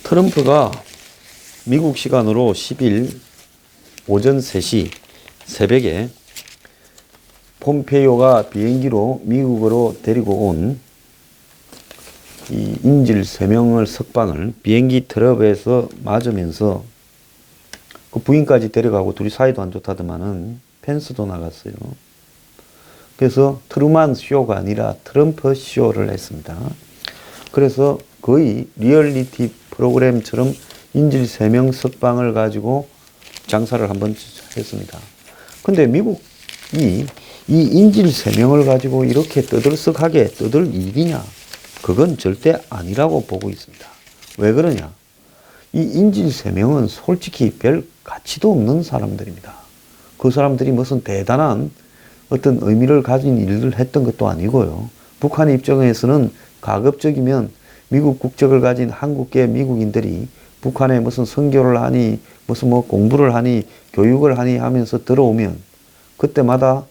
트럼프가 미국 시간으로 10일 오전 3시 새벽에 폼페이오가 비행기로 미국으로 데리고 온 이 인질 3명을 석방을 비행기 트러블에서 맞으면서 그 부인까지 데려가고 둘이 사이도 안 좋다더만은 펜스도 나갔어요. 그래서 트루만 쇼가 아니라 트럼프 쇼를 했습니다. 그래서 거의 리얼리티 프로그램처럼 인질 3명 석방을 가지고 장사를 한번 했습니다. 근데 미국이 이 인질 3명을 가지고 이렇게 떠들썩하게 떠들 일이냐? 그건 절대 아니라고 보고 있습니다. 왜 그러냐? 이 인질 3명은 솔직히 별 가치도 없는 사람들입니다. 그 사람들이 무슨 대단한 어떤 의미를 가진 일을 했던 것도 아니고요. 북한의 입장에서는 가급적이면 미국 국적을 가진 한국계 미국인들이 북한에 무슨 선교를 하니 무슨 뭐 공부를 하니 교육을 하니 하면서 들어오면 그때마다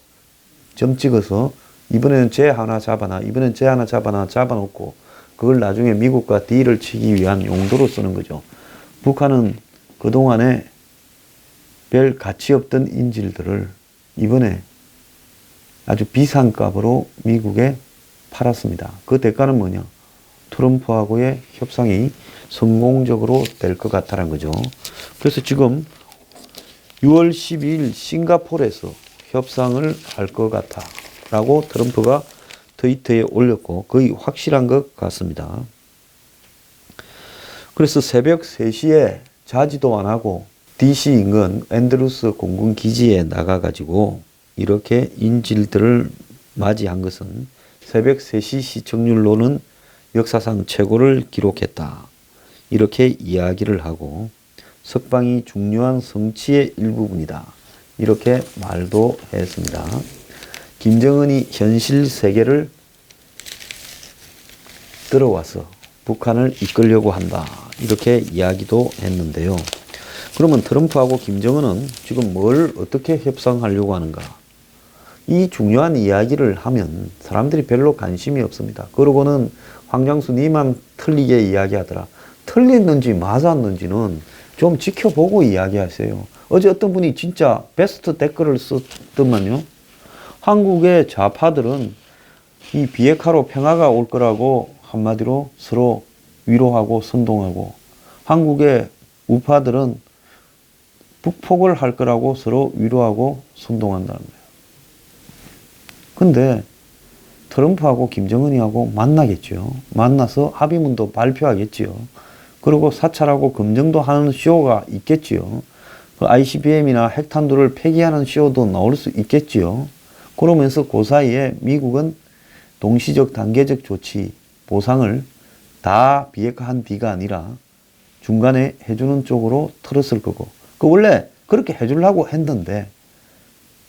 점 찍어서 이번에는 쟤 하나 잡아놔, 이번엔 쟤 하나 잡아놔, 잡아놓고 그걸 나중에 미국과 딜을 치기 위한 용도로 쓰는 거죠. 북한은 그동안에 별 가치 없던 인질들을 이번에 아주 비싼 값으로 미국에 팔았습니다. 그 대가는 뭐냐? 트럼프하고의 협상이 성공적으로 될 것 같다는 거죠. 그래서 지금 6월 12일 싱가포르에서 협상을 할 것 같아 라고 트럼프가 트위터에 올렸고 거의 확실한 것 같습니다. 그래서 새벽 3시에 자지도 안 하고 DC 인근 앤드루스 공군 기지에 나가가지고 이렇게 인질들을 맞이한 것은 새벽 3시 시청률로는 역사상 최고를 기록했다. 이렇게 이야기를 하고 석방이 중요한 성취의 일부분이다. 이렇게 말도 했습니다. 김정은이 현실 세계를 들어와서 북한을 이끌려고 한다. 이렇게 이야기도 했는데요. 그러면 트럼프하고 김정은은 지금 뭘 어떻게 협상하려고 하는가? 이 중요한 이야기를 하면 사람들이 별로 관심이 없습니다. 그러고는 황장수 니만 틀리게 이야기하더라. 틀렸는지 맞았는지는 좀 지켜보고 이야기하세요. 어제 어떤 분이 진짜 베스트 댓글을 썼더만요. 한국의 좌파들은 이 비핵화로 평화가 올 거라고 한마디로 서로 위로하고 선동하고 한국의 우파들은 북폭을 할 거라고 서로 위로하고 선동한다는 거예요. 근데 트럼프하고 김정은이하고 만나겠죠. 만나서 합의문도 발표하겠지요. 그리고 사찰하고 검증도 하는 쇼가 있겠지요. 그 ICBM이나 핵탄두를 폐기하는 쇼도 나올 수 있겠지요. 그러면서 그 사이에 미국은 동시적 단계적 조치, 보상을 다 비핵화한 뒤가 아니라 중간에 해주는 쪽으로 틀었을 거고. 그 원래 그렇게 해주려고 했는데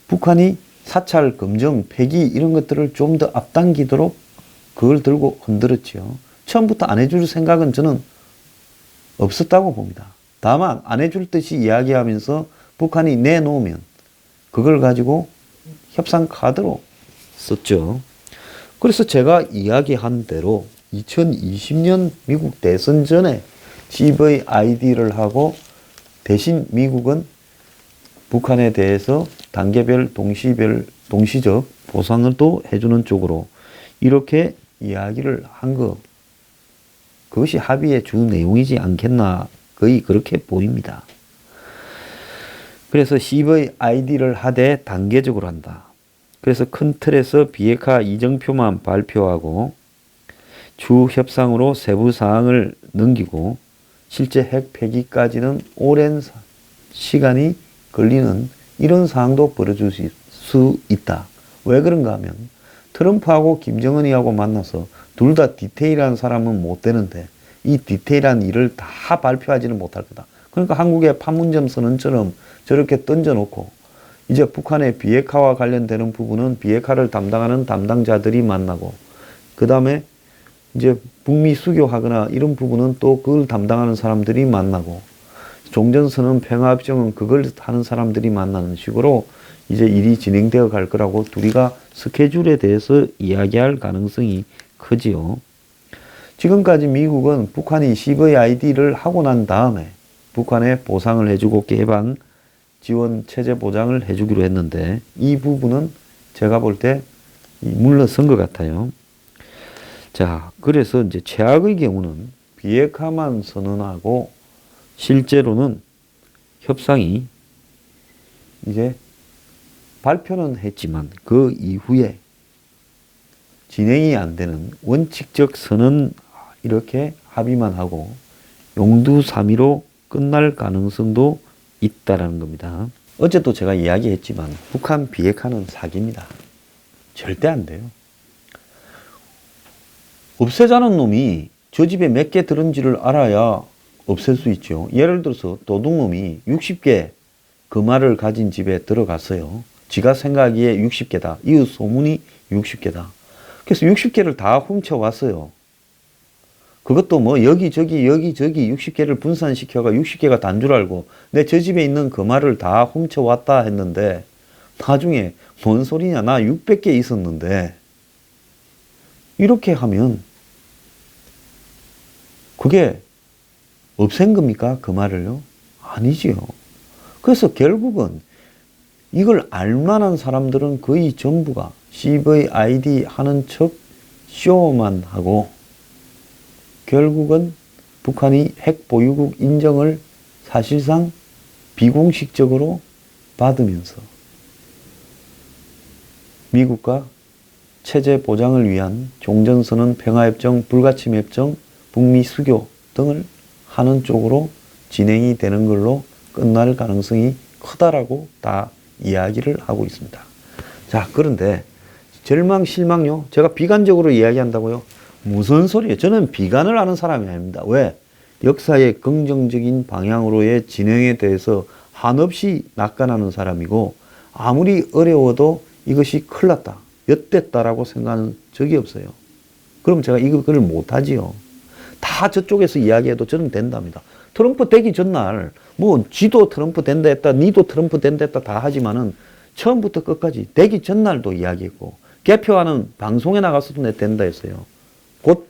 북한이 사찰, 검증, 폐기 이런 것들을 좀 더 앞당기도록 그걸 들고 흔들었지요. 처음부터 안 해줄 생각은 저는 없었다고 봅니다. 다만 안 해줄 듯이 이야기하면서 북한이 내놓으면 그걸 가지고 협상 카드로 썼죠. 그래서 제가 이야기한 대로 2020년 미국 대선 전에 CVID를 하고 대신 미국은 북한에 대해서 단계별, 동시적 보상을 또 해주는 쪽으로 이렇게 이야기를 한 것. 그것이 합의의 주 내용이지 않겠나 거의 그렇게 보입니다. 그래서 CVID를 하되 단계적으로 한다. 그래서 큰 틀에서 비핵화 이정표만 발표하고 주 협상으로 세부 사항을 넘기고 실제 핵 폐기까지는 오랜 시간이 걸리는 이런 상황도 벌어질 수 있다. 왜 그런가 하면 트럼프하고 김정은이하고 만나서 둘 다 디테일한 사람은 못 되는데 이 디테일한 일을 다 발표하지는 못할 거다. 그러니까 한국의 판문점 선언처럼 저렇게 던져놓고 이제 북한의 비핵화와 관련되는 부분은 비핵화를 담당하는 담당자들이 만나고 그 다음에 이제 북미 수교하거나 이런 부분은 또 그걸 담당하는 사람들이 만나고 종전선언 평화협정은 그걸 하는 사람들이 만나는 식으로 이제 일이 진행되어 갈 거라고 둘이가 스케줄에 대해서 이야기할 가능성이 크지요. 지금까지 미국은 북한이 CVID를 하고 난 다음에 북한에 보상을 해주고 개방 지원 체제 보장을 해주기로 했는데 이 부분은 제가 볼 때 물러선 것 같아요. 자, 그래서 이제 최악의 경우는 비핵화만 선언하고 실제로는 협상이 이제 발표는 했지만 그 이후에 진행이 안 되는 원칙적 선언 이렇게 합의만 하고 용두사미로 끝날 가능성도 있다라는 겁니다. 어제도 제가 이야기했지만 북한 비핵화는 사기입니다. 절대 안 돼요. 없애자는 놈이 저 집에 몇 개 들은지를 알아야 없앨 수 있죠. 예를 들어서 도둑놈이 60개 금화를 가진 집에 들어갔어요. 지가 생각하기에 60개다. 이웃 소문이 60개다. 그래서 60개를 다 훔쳐왔어요. 그것도 뭐 여기저기 60개를 분산시켜가 60개가 단 줄 알고 내 저 집에 있는 금화를 다 훔쳐왔다 했는데 나중에 뭔 소리냐 나 600개 있었는데 이렇게 하면 그게 없앤 겁니까? 금화를요? 아니지요. 그래서 결국은 이걸 알만한 사람들은 거의 전부가 CVID 하는 척 쇼만 하고 결국은 북한이 핵 보유국 인정을 사실상 비공식적으로 받으면서 미국과 체제 보장을 위한 종전선언, 평화협정, 불가침협정, 북미 수교 등을 하는 쪽으로 진행이 되는 걸로 끝날 가능성이 크다라고 다 이야기를 하고 있습니다. 자, 그런데 절망, 실망요? 제가 비관적으로 이야기한다고요? 무슨 소리예요? 저는 비관을 하는 사람이 아닙니다. 왜? 역사의 긍정적인 방향으로의 진행에 대해서 한없이 낙관하는 사람이고 아무리 어려워도 이것이 큰일 났다, 엿됐다라고 생각하는 적이 없어요. 그럼 제가 이걸 못하지요. 다 저쪽에서 이야기해도 저는 된답니다. 트럼프 되기 전날 뭐 지도 트럼프 된다 했다, 니도 트럼프 된다 했다 다 하지만은 처음부터 끝까지 되기 전날도 이야기했고 개표하는 방송에 나가서도 내 된다 했어요. 곧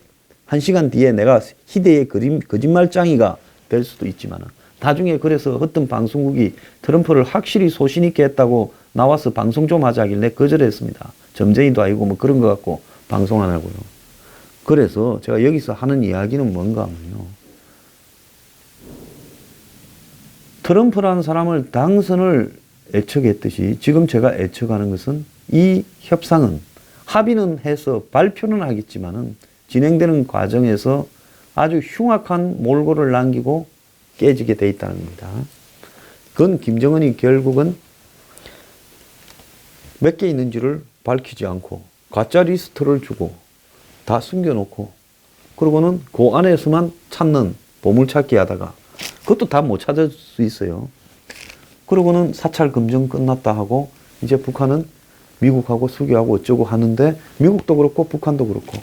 1시간 뒤에 내가 희대의 거짓말장이가 될 수도 있지만은 나중에 그래서 어떤 방송국이 트럼프를 확실히 소신 있게 했다고 나와서 방송 좀 하자 하길래 거절했습니다. 점쟁이도 아니고 뭐 그런 것 같고 방송 안 하고요. 그래서 제가 여기서 하는 이야기는 뭔가 하면요. 트럼프라는 사람을 당선을 애척했듯이 지금 제가 애척하는 것은 이 협상은 합의는 해서 발표는 하겠지만은 진행되는 과정에서 아주 흉악한 몰골을 남기고 깨지게 돼 있다는 겁니다. 그건 김정은이 결국은 몇 개 있는지를 밝히지 않고 가짜 리스트를 주고 다 숨겨놓고 그러고는 그 안에서만 찾는 보물찾기 하다가 그것도 다 못 찾을 수 있어요. 그러고는 사찰 금정 끝났다 하고 이제 북한은 미국하고 수교하고 어쩌고 하는데 미국도 그렇고 북한도 그렇고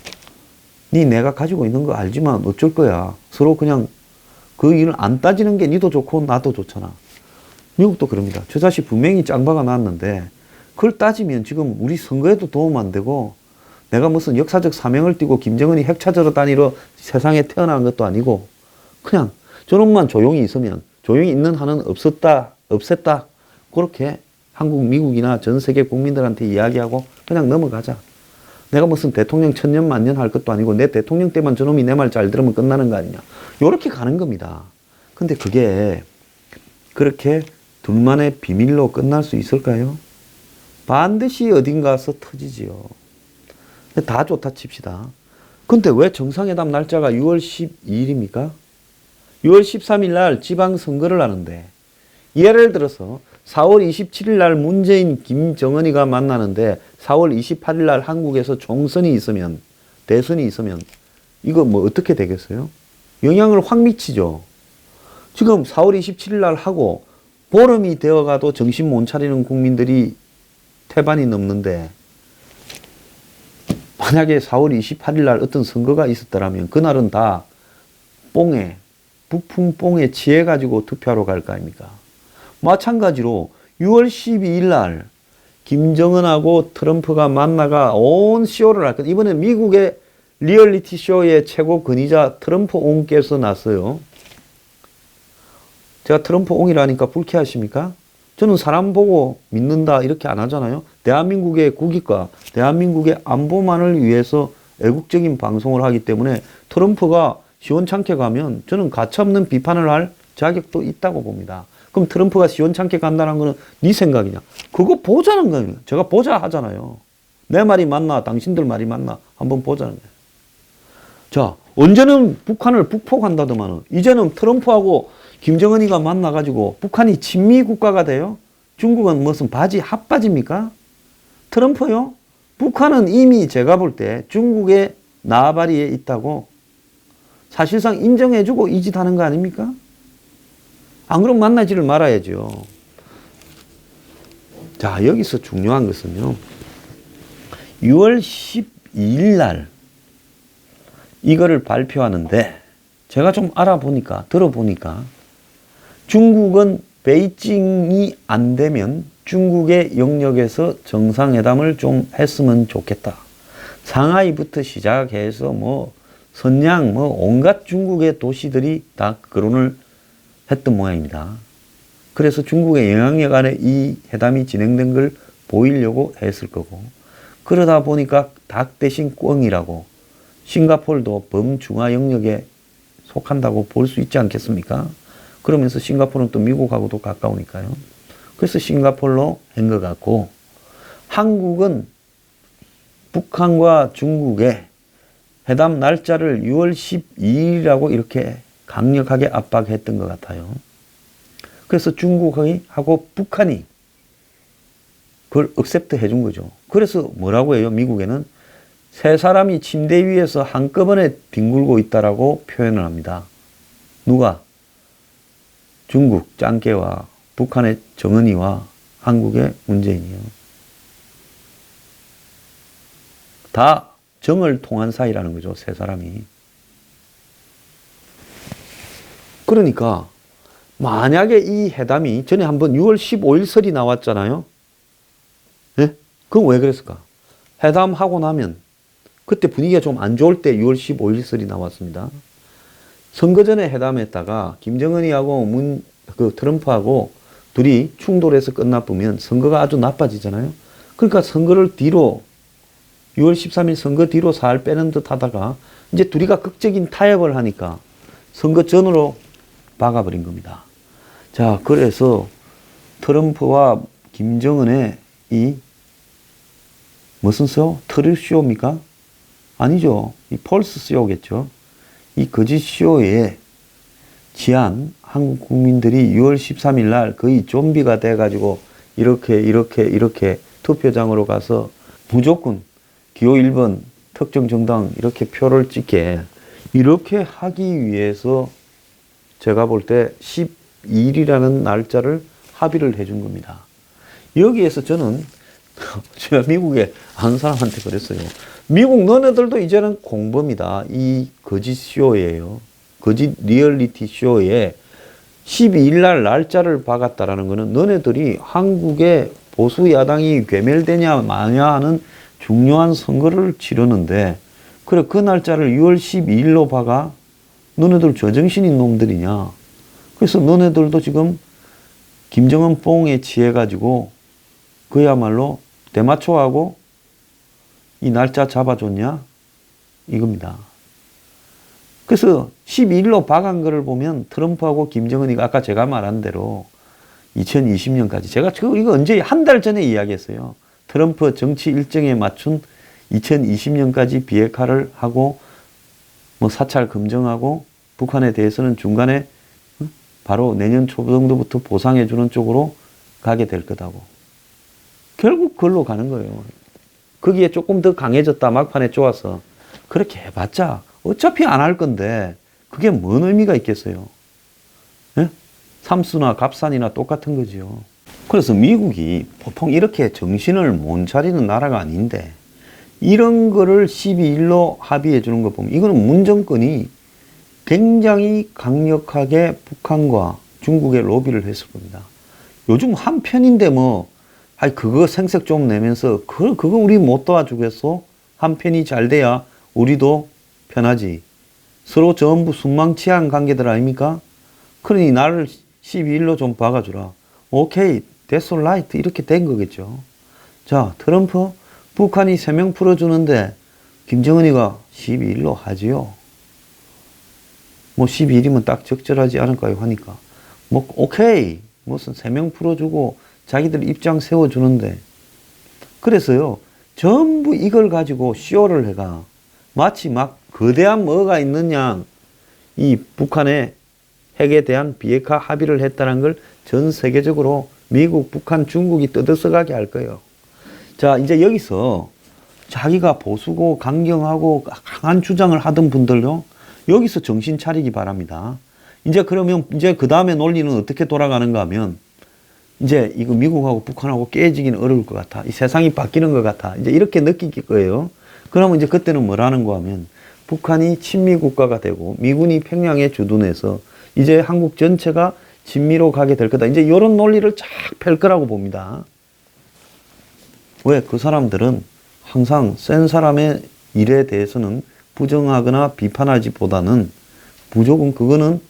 내가 가지고 있는 거 알지만 어쩔 거야. 서로 그냥 그 일을 안 따지는 게 니도 좋고 나도 좋잖아. 미국도 그럽니다. 저 자식 분명히 짱바가 났는데 그걸 따지면 지금 우리 선거에도 도움 안 되고 내가 무슨 역사적 사명을 띠고 김정은이 핵 찾으러 다니러 세상에 태어난 것도 아니고 그냥 저놈만 조용히 있으면 조용히 있는 한은 없앴다. 그렇게 한국, 미국이나 전 세계 국민들한테 이야기하고 그냥 넘어가자. 내가 무슨 대통령 천년 만년 할 것도 아니고 내 대통령 때만 저놈이 내 말 잘 들으면 끝나는 거 아니냐. 요렇게 가는 겁니다. 근데 그게 그렇게 둘만의 비밀로 끝날 수 있을까요? 반드시 어딘가서 터지지요. 다 좋다 칩시다. 근데 왜 정상회담 날짜가 6월 12일입니까? 6월 13일 날 지방선거를 하는데 예를 들어서 4월 27일 날 문재인, 김정은이가 만나는데 4월 28일 날 한국에서 총선이 있으면 대선이 있으면 이거 뭐 어떻게 되겠어요? 영향을 확 미치죠. 지금 4월 27일 날 하고 보름이 되어가도 정신 못 차리는 국민들이 태반이 넘는데 만약에 4월 28일 날 어떤 선거가 있었더라면 그날은 다 뽕에 북풍 뽕에 취해가지고 투표하러 갈 거 아닙니까? 마찬가지로 6월 12일 날 김정은하고 트럼프가 만나가 온 쇼를 할 것. 이번에 미국의 리얼리티 쇼의 최고 권위자 트럼프 옹께서 났어요. 제가 트럼프 옹이라니까 불쾌하십니까? 저는 사람 보고 믿는다 이렇게 안 하잖아요. 대한민국의 국익과 대한민국의 안보만을 위해서 애국적인 방송을 하기 때문에 트럼프가 시원찮게 가면 저는 가차없는 비판을 할 자격도 있다고 봅니다. 그럼 트럼프가 시원찮게 간다는 거는 네 생각이냐? 그거 보자는 거예요. 제가 보자 하잖아요. 내 말이 맞나 당신들 말이 맞나 한번 보자는 거예요. 자, 언제는 북한을 북폭한다더만은 이제는 트럼프하고 김정은이가 만나가지고 북한이 친미 국가가 돼요? 중국은 무슨 바지 핫바지입니까? 트럼프요? 북한은 이미 제가 볼 때 중국의 나발이에 있다고 사실상 인정해주고 이 짓 하는 거 아닙니까? 안 그럼 만나지를 말아야죠. 자, 여기서 중요한 것은요. 6월 12일 날 이거를 발표하는데 제가 좀 알아보니까 들어보니까 중국은 베이징이 안 되면 중국의 영역에서 정상회담을 좀 했으면 좋겠다. 상하이부터 시작해서 뭐 선양 뭐 온갖 중국의 도시들이 다 거론을 했던 모양입니다. 그래서 중국의 영향력 안에 이 회담이 진행된 걸 보이려고 했을 거고 그러다 보니까 닭 대신 꿩이라고 싱가포르도 범중화 영역에 속한다고 볼 수 있지 않겠습니까? 그러면서 싱가포르는 또 미국하고도 가까우니까요. 그래서 싱가포르로 한 것 같고 한국은 북한과 중국의 회담 날짜를 6월 12일이라고 이렇게 강력하게 압박했던 것 같아요. 그래서 중국하고 북한이 그걸 억셉트 해준 거죠. 그래서 뭐라고 해요? 미국에는 세 사람이 침대 위에서 한꺼번에 뒹굴고 있다라고 표현을 합니다. 누가? 중국 짱깨와 북한의 정은이와 한국의 문재인이요. 다 정을 통한 사이라는 거죠. 세 사람이. 그러니까 만약에 이 회담이 전에 한번 6월 15일 설이 나왔잖아요. 예? 그건 왜 그랬을까? 회담하고 나면 그때 분위기가 좀 안 좋을 때 6월 15일 설이 나왔습니다. 선거 전에 회담했다가 김정은이하고 트럼프하고 둘이 충돌해서 끝나보면 선거가 아주 나빠지잖아요. 그러니까 선거를 뒤로 6월 13일 선거 뒤로 살 빼는 듯 하다가 이제 둘이가 극적인 타협을 하니까 선거 전으로 박아버린 겁니다. 자, 그래서 트럼프와 김정은의 이 무슨 쇼? 트루 쇼입니까? 아니죠. 이 펄스 쇼겠죠. 이 거짓 쇼에 지한 한국 국민들이 6월 13일 날 거의 좀비가 돼가지고 이렇게 투표장으로 가서 무조건 기호 1번 특정 정당 이렇게 표를 찍게 이렇게 하기 위해서 제가 볼 때 12일이라는 날짜를 합의를 해준 겁니다. 여기에서 저는 제가 미국에 아는 사람한테 그랬어요. 미국 너네들도 이제는 공범이다. 이 거짓 쇼예요. 거짓 리얼리티 쇼에 12일 날 날짜를 박았다라는 것은 너네들이 한국의 보수 야당이 괴멸되냐 마냐 하는 중요한 선거를 치르는데 그래 그 날짜를 6월 12일로 박아? 너네들 제정신인 놈들이냐? 그래서 너네들도 지금 김정은 뽕에 취해가지고 그야말로 대마초하고 이 날짜 잡아줬냐? 이겁니다. 그래서 12일로 박은 거를 보면 트럼프하고 김정은이가 아까 제가 말한 대로 2020년까지 제가 이거 언제 한 달 전에 이야기했어요. 트럼프 정치 일정에 맞춘 2020년까지 비핵화를 하고 뭐 사찰 금정하고 북한에 대해서는 중간에 바로 내년 초 정도부터 보상해 주는 쪽으로 가게 될 거다고. 결국 그걸로 가는 거예요. 거기에 조금 더 강해졌다 막판에 좋아서 그렇게 해봤자 어차피 안 할 건데 그게 뭔 의미가 있겠어요. 예? 삼수나 갑산이나 똑같은 거지요. 그래서 미국이 보통 이렇게 정신을 못 차리는 나라가 아닌데 이런 거를 12일로 합의해 주는 거 보면 이거는 문 정권이 굉장히 강력하게 북한과 중국에 로비를 했을 겁니다. 요즘 한편인데 뭐 그거 생색 좀 내면서 그거 우리 못 도와주겠어? 한편이 잘 돼야 우리도 편하지. 서로 전부 순망치한 관계들 아닙니까? 그러니 나를 12일로 좀 박아주라. 오케이, that's right. 이렇게 된 거겠죠. 자, 트럼프, 북한이 3명 풀어주는데 김정은이가 12일로 하지요. 뭐 12일이면 딱 적절하지 않을까요? 하니까. 뭐, 오케이. 무슨 3명 풀어주고 자기들 입장 세워주는데. 그래서요, 전부 이걸 가지고 쇼를 해가 마치 막 거대한 뭐가 있느냐, 이 북한의 핵에 대한 비핵화 합의를 했다는 걸 전 세계적으로 미국, 북한, 중국이 떠들썩하게 할 거예요. 자, 이제 여기서 자기가 보수고 강경하고 강한 주장을 하던 분들요, 여기서 정신 차리기 바랍니다. 이제 그러면 이제 그 다음에 논리는 어떻게 돌아가는가 하면, 이제 이거 미국하고 북한하고 깨지기는 어려울 것 같아. 이 세상이 바뀌는 것 같아. 이제 이렇게 느낄 거예요. 그러면 이제 그때는 뭐라는 거 하면, 북한이 친미 국가가 되고 미군이 평양에 주둔해서 이제 한국 전체가 친미로 가게 될 거다. 이제 이런 논리를 쫙 펼 거라고 봅니다. 왜? 그 사람들은 항상 센 사람의 일에 대해서는 부정하거나 비판하지보다는 무조건 그거는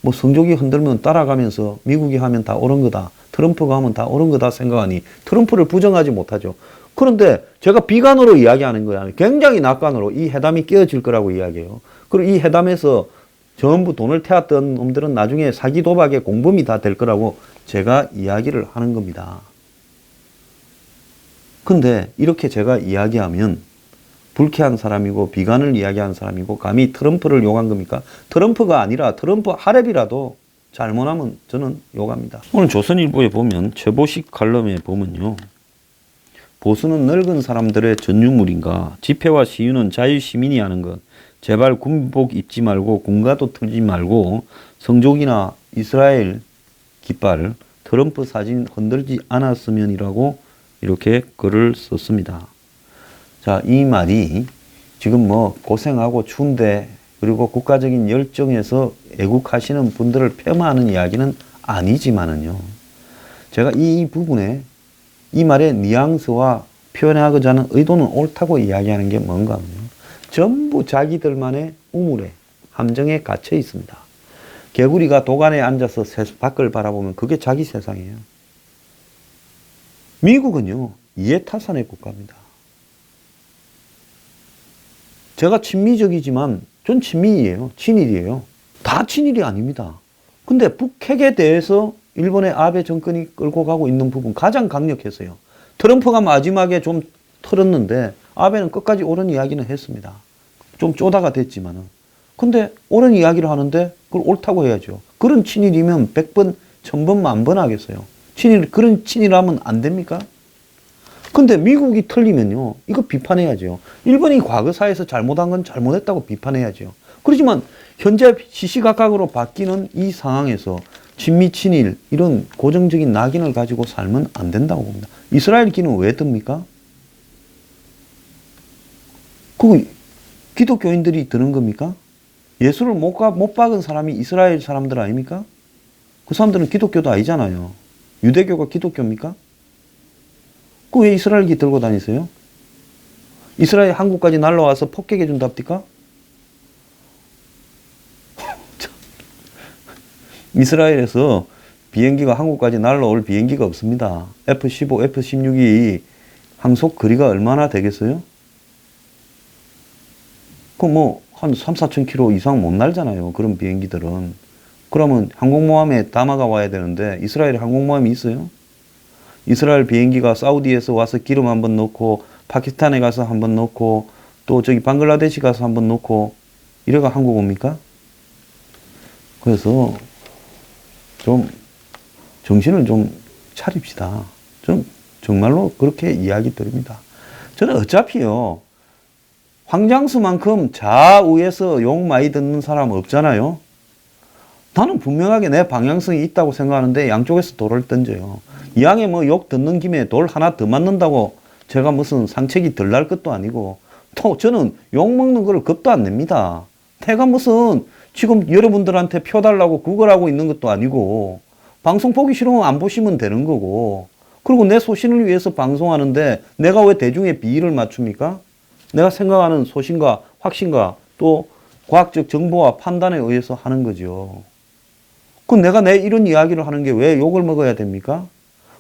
뭐 성적이 흔들면 따라가면서 미국이 하면 다 옳은 거다. 트럼프가 하면 다 옳은 거다 생각하니 트럼프를 부정하지 못하죠. 그런데 제가 비관으로 이야기하는 거야. 굉장히 낙관으로 이 회담이 깨어질 거라고 이야기해요. 그리고 이 회담에서 전부 돈을 태웠던 놈들은 나중에 사기 도박의 공범이 다 될 거라고 제가 이야기를 하는 겁니다. 근데 이렇게 제가 이야기하면 불쾌한 사람이고 비관을 이야기한 사람이고 감히 트럼프를 욕한 겁니까? 트럼프가 아니라 트럼프 하랩이라도 잘못하면 저는 욕합니다. 오늘 조선일보에 보면 최보식 칼럼에 보면요, 보수는 늙은 사람들의 전유물인가? 집회와 시위는 자유시민이 하는 것. 제발 군복 입지 말고 군가도 틀지 말고 성족이나 이스라엘 깃발, 트럼프 사진 흔들지 않았으면이라고 이렇게 글을 썼습니다. 자, 이 말이 지금 뭐 고생하고 추운데 그리고 국가적인 열정에서 애국하시는 분들을 폄하하는 이야기는 아니지만은요, 제가 이 부분에 이 말의 뉘앙스와 표현하고자 하는 의도는 옳다고 이야기하는 게 뭔가 하면요, 전부 자기들만의 우물에 함정에 갇혀 있습니다. 개구리가 도간에 앉아서 밖을 바라보면 그게 자기 세상이에요. 미국은요, 이해타산의 국가입니다. 제가 친미적이지만 전 친미이에요. 친일이에요. 다 친일이 아닙니다. 근데 북핵에 대해서 일본의 아베 정권이 끌고 가고 있는 부분 가장 강력했어요. 트럼프가 마지막에 좀 털었는데 아베는 끝까지 옳은 이야기는 했습니다. 좀 쪼다가 됐지만은. 근데 옳은 이야기를 하는데 그걸 옳다고 해야죠. 그런 친일이면 100번, 1000번, 만번 하겠어요. 그런 친일하면 안 됩니까? 근데 미국이 틀리면요, 이거 비판해야죠. 일본이 과거사에서 잘못한 건 잘못했다고 비판해야죠. 그렇지만 현재 시시각각으로 바뀌는 이 상황에서 친미, 친일 이런 고정적인 낙인을 가지고 살면 안 된다고 봅니다. 이스라엘 기는 왜 듭니까? 그 기독교인들이 드는 겁니까? 예수를 못 박은 사람이 이스라엘 사람들 아닙니까? 그 사람들은 기독교도 아니잖아요. 유대교가 기독교입니까? 그 왜 이스라엘기 들고 다니세요? 이스라엘 한국까지 날라와서 폭격해 준답니까? 이스라엘에서 비행기가 한국까지 날라올 비행기가 없습니다. F-15, F-16이 항속 거리가 얼마나 되겠어요? 그 뭐 한 3, 4천 킬로 이상 못 날잖아요. 그런 비행기들은. 그러면 항공모함에 담아가 와야 되는데 이스라엘에 항공모함이 있어요? 이스라엘 비행기가 사우디에서 와서 기름 한번 넣고 파키스탄에 가서 한번 넣고 또 저기 방글라데시 가서 한번 넣고 이래가 한국 옵니까? 그래서 좀 정신을 좀 차립시다. 좀 정말로 그렇게 이야기 드립니다. 저는 어차피요, 황장수만큼 좌우에서 욕 많이 듣는 사람 없잖아요. 나는 분명하게 내 방향성이 있다고 생각하는데 양쪽에서 돌을 던져요. 이왕에 뭐 욕 듣는 김에 돌 하나 더 맞는다고 제가 무슨 상책이 덜 날 것도 아니고, 또 저는 욕 먹는 걸 겁도 안 냅니다. 내가 무슨 지금 여러분들한테 표 달라고 구걸하고 있는 것도 아니고, 방송 보기 싫으면 안 보시면 되는 거고, 그리고 내 소신을 위해서 방송하는데 내가 왜 대중의 비위를 맞춥니까? 내가 생각하는 소신과 확신과 또 과학적 정보와 판단에 의해서 하는 거죠. 그 내가 이런 이야기를 하는 게 왜 욕을 먹어야 됩니까?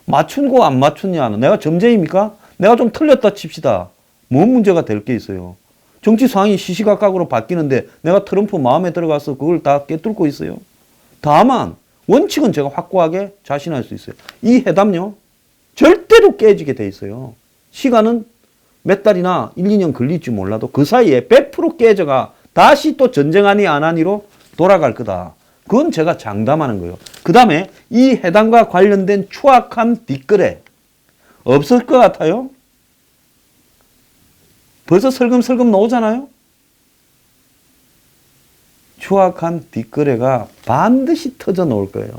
맞춘 거 안 맞췄냐는 내가 점쟁입니까? 내가 좀 틀렸다 칩시다. 뭔 문제가 될 게 있어요? 정치 상황이 시시각각으로 바뀌는데 내가 트럼프 마음에 들어가서 그걸 다 깨뚫고 있어요. 다만 원칙은 제가 확고하게 자신할 수 있어요. 이 회담요 절대로 깨지게 돼 있어요. 시간은 몇 달이나 1, 2년 걸릴지 몰라도 그 사이에 100% 깨져가 다시 또 전쟁하니 안 하니로 돌아갈 거다. 그건 제가 장담하는 거예요. 그 다음에 이 회담과 관련된 추악한 뒷거래 없을 것 같아요? 벌써 슬금슬금 나오잖아요? 추악한 뒷거래가 반드시 터져 나올 거예요.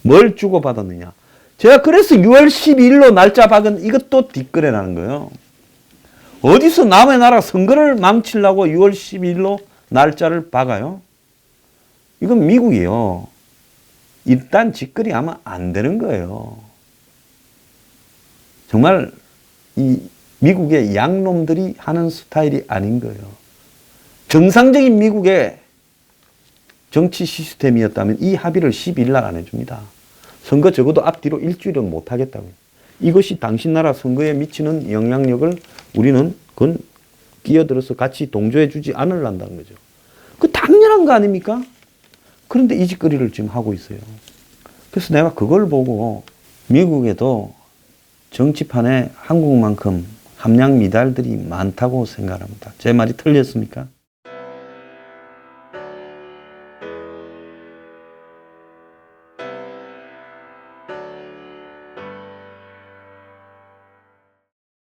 뭘 주고받았느냐. 제가 그래서 6월 12일로 날짜 박은 이것도 뒷거래라는 거예요. 어디서 남의 나라 선거를 망치려고 6월 12일로 날짜를 박아요? 이건 미국이요. 일단 짓거리 하면 안 되는 거예요. 정말 이 미국의 양놈들이 하는 스타일이 아닌 거예요. 정상적인 미국의 정치 시스템이었다면 이 합의를 12일 날 안 해줍니다. 선거 적어도 앞뒤로 일주일은 못 하겠다고요. 이것이 당신 나라 선거에 미치는 영향력을 우리는 그건 끼어들어서 같이 동조해 주지 않으려는 거죠. 그 당연한 거 아닙니까? 그런데 이 짓거리를 지금 하고 있어요. 그래서 내가 그걸 보고 미국에도 정치판에 한국만큼 함량 미달들이 많다고 생각합니다. 제 말이 틀렸습니까?